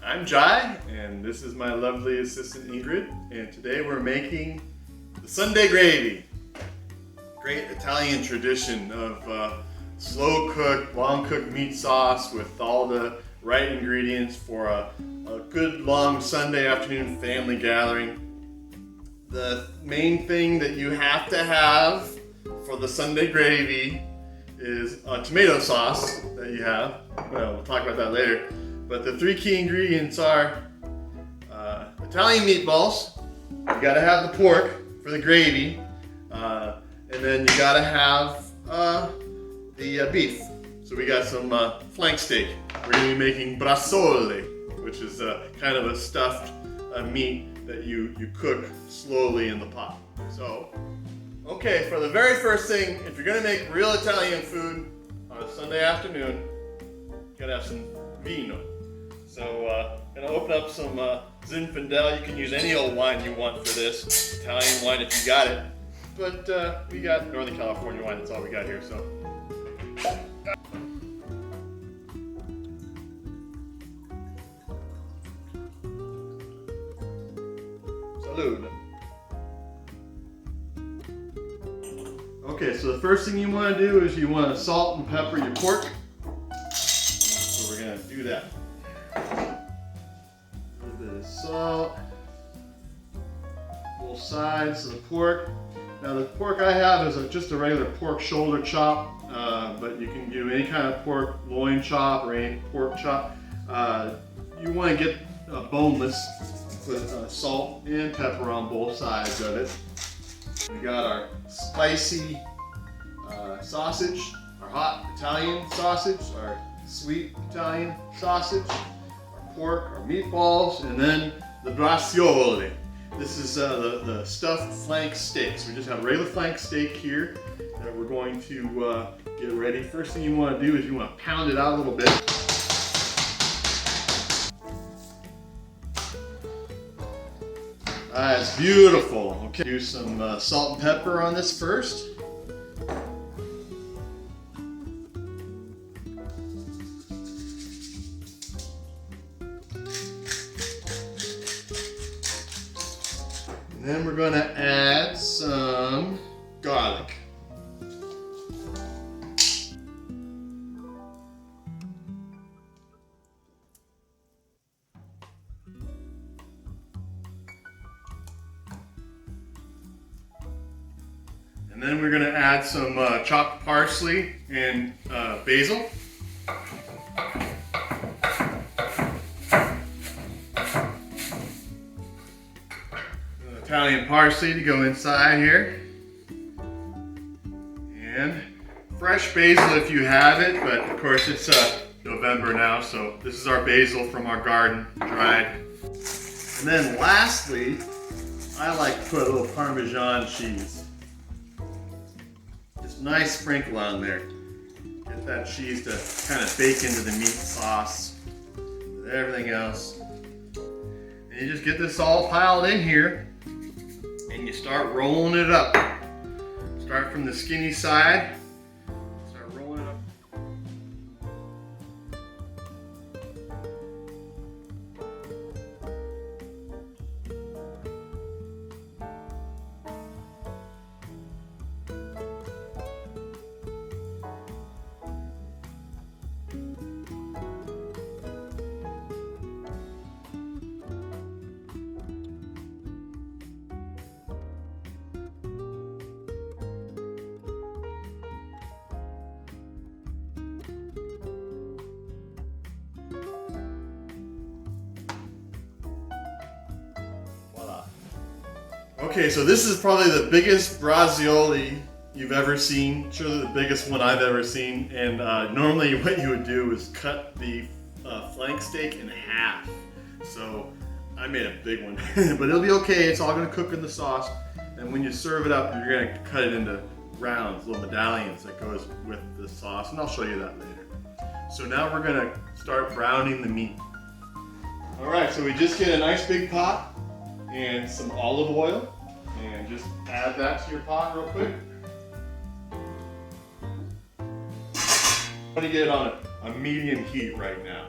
I'm Jai, and this is my lovely assistant Ingrid, and today we're making the Sunday gravy. Great Italian tradition of slow cooked, long cooked meat sauce with all the right ingredients for a good long Sunday afternoon family gathering. The main thing that you have to have for the Sunday gravy is a tomato sauce that you have. Well, we'll talk about that later. But the three key ingredients are Italian meatballs, you gotta have the pork for the gravy, and then you gotta have the beef. So we got some flank steak. We're gonna be making braciola, which is kind of a stuffed meat that you cook slowly in the pot. So, okay, for the very first thing, if you're gonna make real Italian food on a Sunday afternoon, you gotta have some vino. So, gonna open up some Zinfandel. You can use any old wine you want for this. Italian wine if you got it. But we got Northern California wine, that's all we got here, so. Salud. Okay, so the first thing you want to do is you want to salt and pepper your pork. So we're gonna do that. A little bit of salt. Both sides of the pork. Now the pork I have is just a regular pork shoulder chop, but you can do any kind of pork loin chop or any pork chop. You want to get boneless. Put salt and pepper on both sides of it. We got our spicy sausage, our hot Italian sausage, our sweet Italian sausage, our pork, our meatballs, and then the braciola. This is the stuffed flank steaks. We just have regular flank steak here that we're going to get ready. First thing you want to do is you want to pound it out a little bit. It's beautiful. Okay, do some salt and pepper on this first. And then we're going to add some garlic. And then we're going to add some chopped parsley and basil. Italian parsley to go inside here. And fresh basil if you have it, but of course it's November now, so this is our basil from our garden, dried. And then lastly, I like to put a little Parmesan cheese. Nice sprinkle on there. Get that cheese to kind of bake into the meat sauce with everything else. And you just get this all piled in here and you start rolling it up. Start from the skinny side. Start rolling it up. Okay, so this is probably the biggest braciole you've ever seen. Surely the biggest one I've ever seen. And normally what you would do is cut the flank steak in half. So I made a big one, but it'll be okay. It's all gonna cook in the sauce. And when you serve it up, you're gonna cut it into rounds, little medallions that goes with the sauce. And I'll show you that later. So now we're gonna start browning the meat. All right, so we just get a nice big pot and some olive oil. And just add that to your pot real quick. I'm going to get it on a medium heat right now.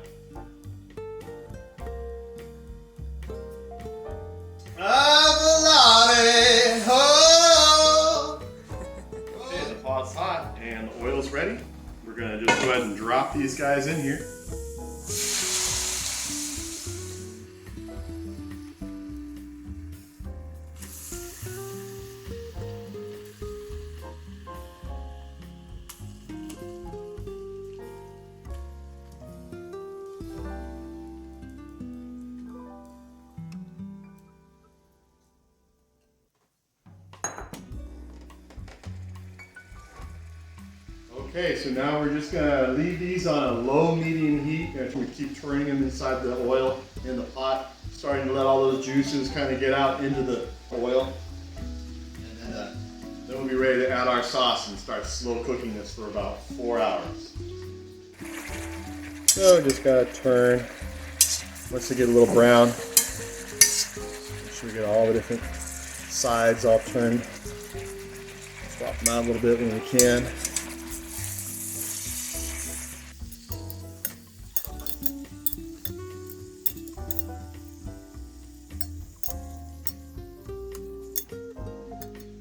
ready. We're gonna just go ahead and drop these guys in here. Okay, so now we're just gonna leave these on a low medium heat as we keep turning them inside the oil in the pot, starting to let all those juices kind of get out into the oil. And then we'll be ready to add our sauce and start slow cooking this for about 4 hours. So just gotta turn. Once they get a little brown, make sure we get all the different sides all turned. Swap them out a little bit when we can.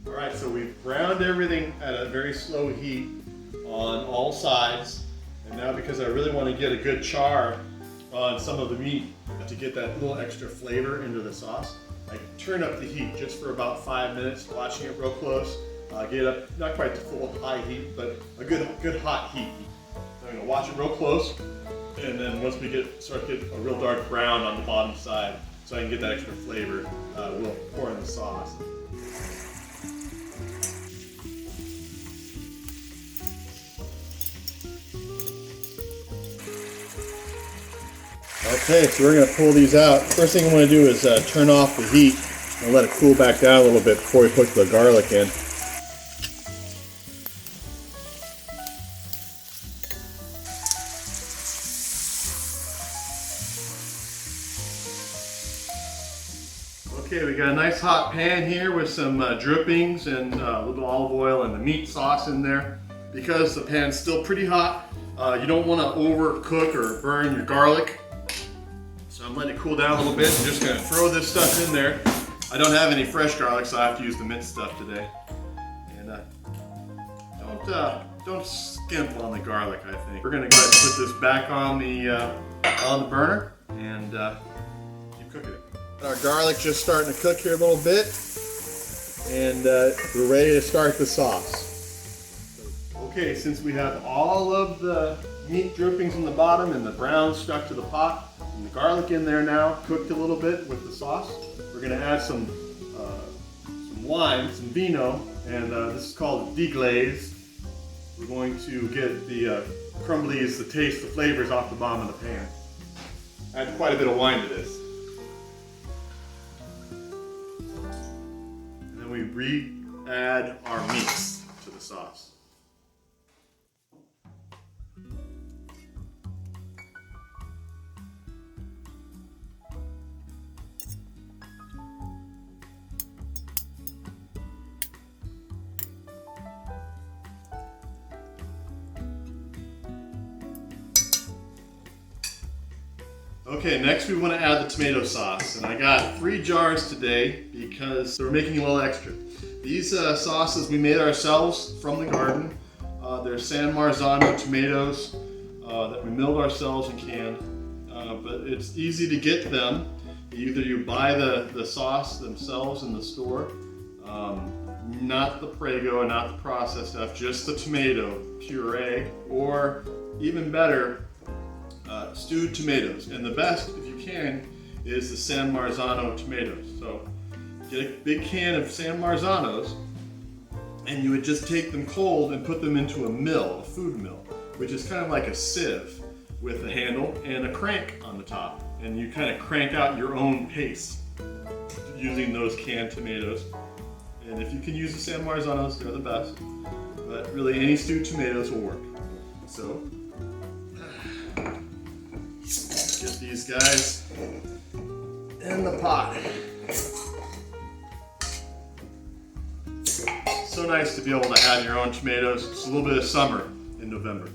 Alright, so we've browned everything at a very slow heat on all sides. And now, because I really want to get a good char on some of the meat to get that little extra flavor into the sauce, I turn up the heat just for about 5 minutes, watching it real close. Get up, not quite to full high heat, but a good hot heat. So I'm going to watch it real close, and then once we start to get a real dark brown on the bottom side, so I can get that extra flavor, we'll pour in the sauce. Okay, so we're going to pull these out. First thing I want to do is turn off the heat and let it cool back down a little bit before we put the garlic in. Okay, we got a nice hot pan here with some drippings and a little bit of olive oil and the meat sauce in there. Because the pan's still pretty hot, you don't want to overcook or burn your garlic. So I'm letting it cool down a little bit. I'm just going to throw this stuff in there. I don't have any fresh garlic, so I have to use the minced stuff today. And don't skimp on the garlic, I think. We're going to go ahead and put this back on the burner and keep cooking it. Our garlic just starting to cook here a little bit, and we're ready to start the sauce. Okay, since we have all of the meat drippings in the bottom and the brown stuck to the pot, and the garlic in there now, cooked a little bit with the sauce, we're going to add some wine, some vino, and this is called deglaze. We're going to get the crumblies, the taste, the flavors off the bottom of the pan. Add quite a bit of wine to this. And then we re-add our meats to the sauce. Okay, next we want to add the tomato sauce, and I got 3 jars today because we're making a little extra. These sauces we made ourselves from the garden. They're San Marzano tomatoes that we milled ourselves and canned, but it's easy to get them. Either you buy the sauce themselves in the store, not the Prego, not the processed stuff, just the tomato puree, or even better, stewed tomatoes. And the best, if you can, is the San Marzano tomatoes. So get a big can of San Marzanos, and you would just take them cold and put them into a mill, a food mill, which is kind of like a sieve with a handle and a crank on the top. And you kind of crank out your own paste using those canned tomatoes. And if you can use the San Marzanos, they're the best. But really, any stewed tomatoes will work. So get these guys in the pot. So nice to be able to have your own tomatoes. It's a little bit of summer in November.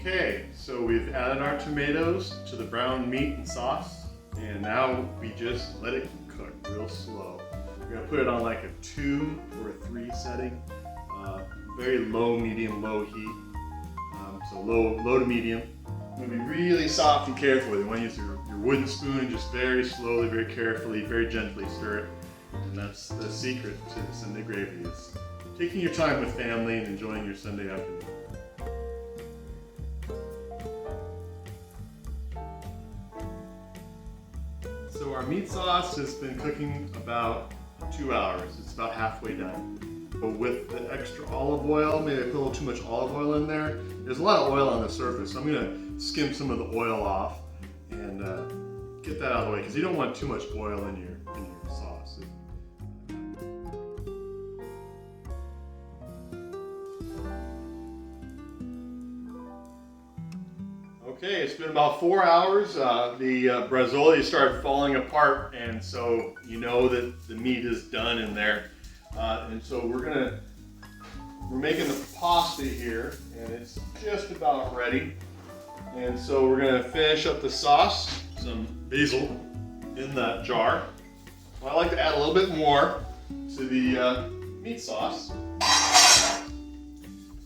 Okay, so we've added our tomatoes to the brown meat and sauce, and now we just let it cook real slow. We're gonna put it on like a 2 or a 3 setting, very low, medium, low heat. So low to medium. You're gonna be really soft and careful. You want to use your wooden spoon and just very slowly, very carefully, very gently stir it. And that's the secret to the Sunday gravy, is taking your time with family and enjoying your Sunday afternoon. So our meat sauce has been cooking about 2 hours. It's about halfway done. But with the extra olive oil, maybe I put a little too much olive oil in there. There's a lot of oil on the surface, so I'm gonna skim some of the oil off and get that out of the way, because you don't want too much oil in your sauce. Okay, it's been about 4 hours. The Braciola started falling apart, and so you know that the meat is done in there. And so we're making the pasta here, and it's just about ready. And so we're gonna finish up the sauce, some basil in that jar. Well, I like to add a little bit more to the meat sauce.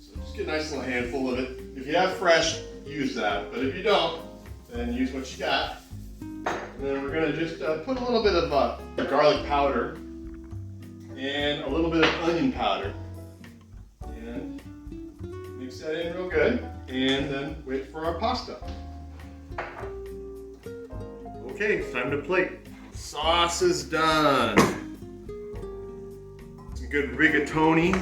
So just get a nice little handful of it. If you have fresh, use that. But if you don't, then use what you got. And then we're gonna just put a little bit of garlic powder and a little bit of onion powder. And mix that in real good. And then wait for our pasta. Okay, it's time to plate. Sauce is done. Some good rigatoni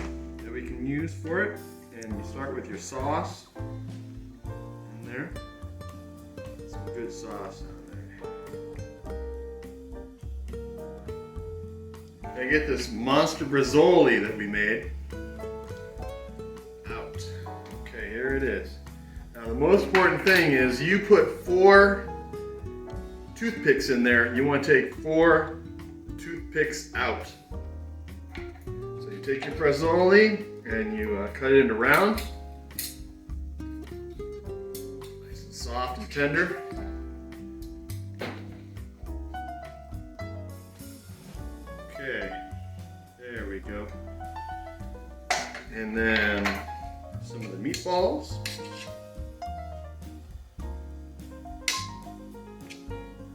that we can use for it. And you start with your sauce in there. Some good sauce on there. I get this monster Braciola that we made. Out. Okay, here it is. Now the most important thing is you put 4 toothpicks in there. You want to take 4 toothpicks out. So you take your Braciola and you cut it into rounds. Nice and soft and tender. Okay, there we go. And then some of the meatballs.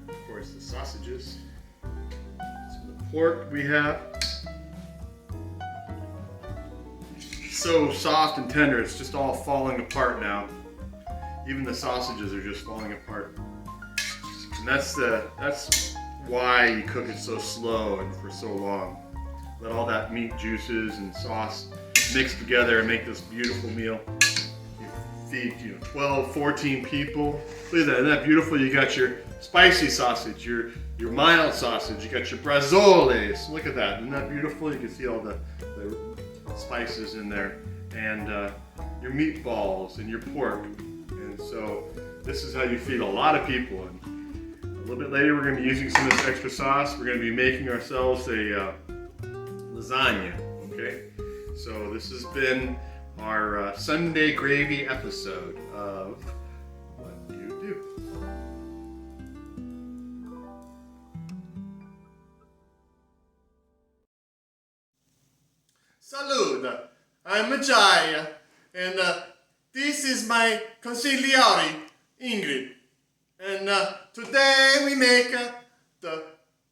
Of course, the sausages. Some of the pork we have. So soft and tender, it's just all falling apart now. Even the sausages are just falling apart. And that's why you cook it so slow and for so long. Let all that meat juices and sauce mix together and make this beautiful meal. You feed 12, 14 people. Look at that, isn't that beautiful? You got your spicy sausage, your mild sausage, you got your Braciolas. Look at that, isn't that beautiful? You can see all the spices in there. And your meatballs and your pork. And so this is how you feed a lot of people. And a little bit later we're going to be using some of this extra sauce. We're going to be making ourselves a lasagna, okay? So this has been our Sunday gravy episode of What You Do. Salud, I'm Jaya, and this is my consigliere, Ingrid. And today we make the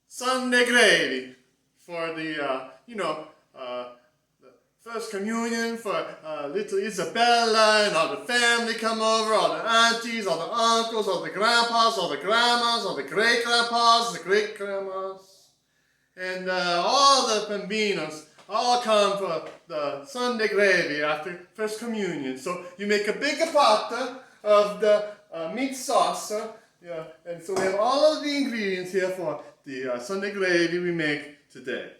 Sunday gravy for the, the first communion for little Isabella, and all the family come over, all the aunties, all the uncles, all the grandpas, all the grandmas, all the great-grandpas, the great-grandmas, and all the bambinos all come for the Sunday gravy after first communion. So you make a big pot of the meat sauce, and so we have all of the ingredients here for the Sunday gravy we make today.